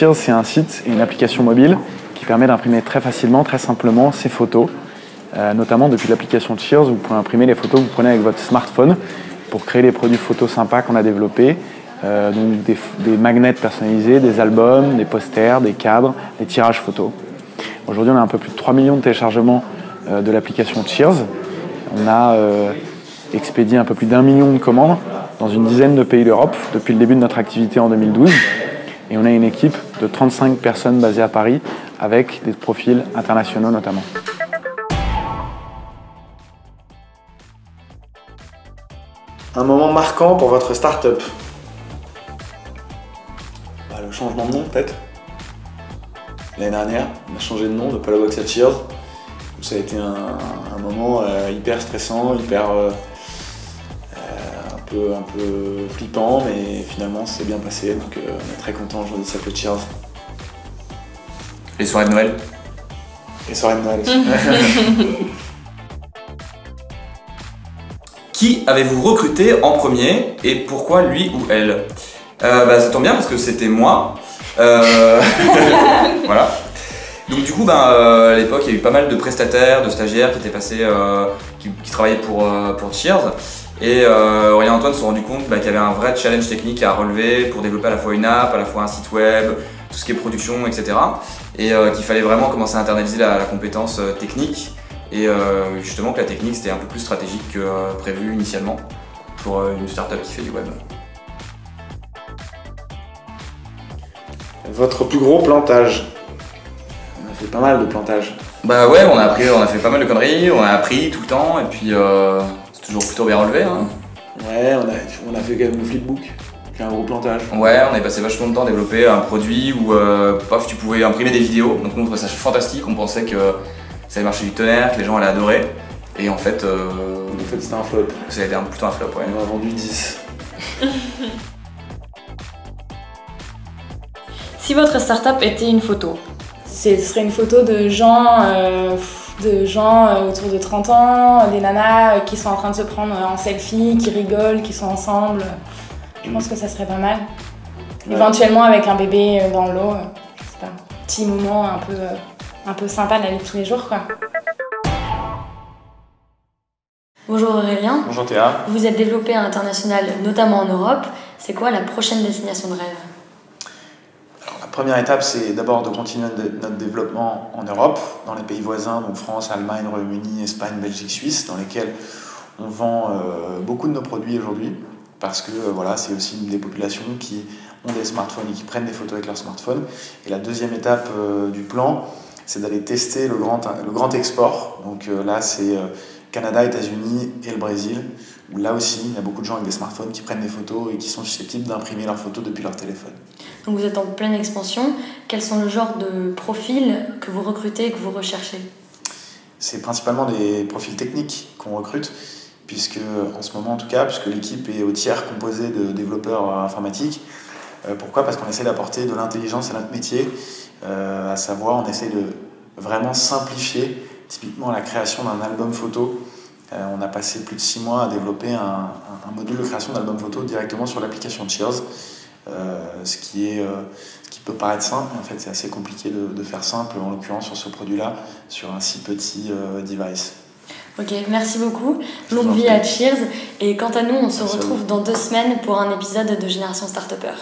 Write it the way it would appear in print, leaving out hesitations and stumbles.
Cheers, c'est un site et une application mobile qui permet d'imprimer très facilement, très simplement ses photos. Notamment depuis l'application Cheers, vous pouvez imprimer les photos que vous prenez avec votre smartphone pour créer des produits photos sympas qu'on a développés. Donc des magnets personnalisés, des albums, des posters, des cadres, des tirages photos. Aujourd'hui, on a un peu plus de 3 millions de téléchargements de l'application Cheers. On a expédié un peu plus d'1 million de commandes dans une dizaine de pays d'Europe depuis le début de notre activité en 2012. Et on a une équipe de 35 personnes basées à Paris avec des profils internationaux notamment. Un moment marquant pour votre start-up? Le changement de nom peut-être. L'année dernière, on a changé de nom de Palabox à Cheers. Ça a été un moment hyper stressant, hyper un peu flippant, mais finalement c'est bien passé, donc on est très content aujourd'hui de s'appeler Cheers. Les soirées de Noël. Les soirées de Noël aussi. Qui avez-vous recruté en premier et pourquoi lui ou elle? Ça tombe bien parce que c'était moi. Voilà. Donc du coup, à l'époque, il y a eu pas mal de prestataires, de stagiaires qui étaient passés, qui travaillaient pour Cheers. Et Aurélien et Antoine se sont rendus compte qu'il y avait un vrai challenge technique à relever pour développer à la fois une app, à la fois un site web, tout ce qui est production, etc. Et qu'il fallait vraiment commencer à internaliser la compétence technique. Et justement que la technique c'était un peu plus stratégique que prévu initialement pour une startup qui fait du web. Votre plus gros plantage? On a fait pas mal de plantages. Bah ouais, on a fait pas mal de conneries, on a appris tout le temps et puis c'est toujours plutôt bien relevé. Hein. Ouais, on a fait quand même le flipbook, qui est un gros plantage. Ouais, on a passé vachement de temps à développer un produit où tu pouvais imprimer des vidéos. Donc on trouvait ça fantastique, on pensait que ça allait marcher du tonnerre, que les gens allaient adorer. Et en fait, c'était un flop. Ça a été plutôt un flop, ouais. On en a vendu 10. Si votre startup était une photo, ce serait une photo de gens autour de 30 ans, des nanas qui sont en train de se prendre en selfie, qui rigolent, qui sont ensemble. Je pense que ça serait pas mal. Ouais. Éventuellement avec un bébé dans l'eau, je sais pas, un petit moment un peu sympa de la vie de tous les jours, quoi. Bonjour Aurélien. Bonjour Théa. Vous êtes développeur international, notamment en Europe. C'est quoi la prochaine destination de rêve? Alors, la première étape, c'est d'abord de continuer notre développement en Europe, dans les pays voisins, donc France, Allemagne, Royaume-Uni, Espagne, Belgique, Suisse, dans lesquels on vend beaucoup de nos produits aujourd'hui, parce que c'est aussi des populations qui ont des smartphones et qui prennent des photos avec leur smartphone. Et la deuxième étape du plan, c'est d'aller tester le grand export. Donc là, c'est Canada, États-Unis et le Brésil, où là aussi, il y a beaucoup de gens avec des smartphones qui prennent des photos et qui sont susceptibles d'imprimer leurs photos depuis leur téléphone. Donc vous êtes en pleine expansion. Quels sont le genre de profils que vous recrutez et que vous recherchez? C'est principalement des profils techniques qu'on recrute, puisque en ce moment en tout cas, puisque l'équipe est au tiers composée de développeurs informatiques. Pourquoi? Parce qu'on essaie d'apporter de l'intelligence à notre métier, à savoir on essaie de vraiment simplifier typiquement la création d'un album photo. On a passé plus de 6 mois à développer un module de création d'album photo directement sur l'application Cheers, ce qui peut paraître simple, mais en fait c'est assez compliqué de faire simple, en l'occurrence sur ce produit-là, sur un si petit device. Ok, merci beaucoup. Longue vie à Cheers. Et quant à nous, on se retrouve dans 2 semaines pour un épisode de Génération Startupper.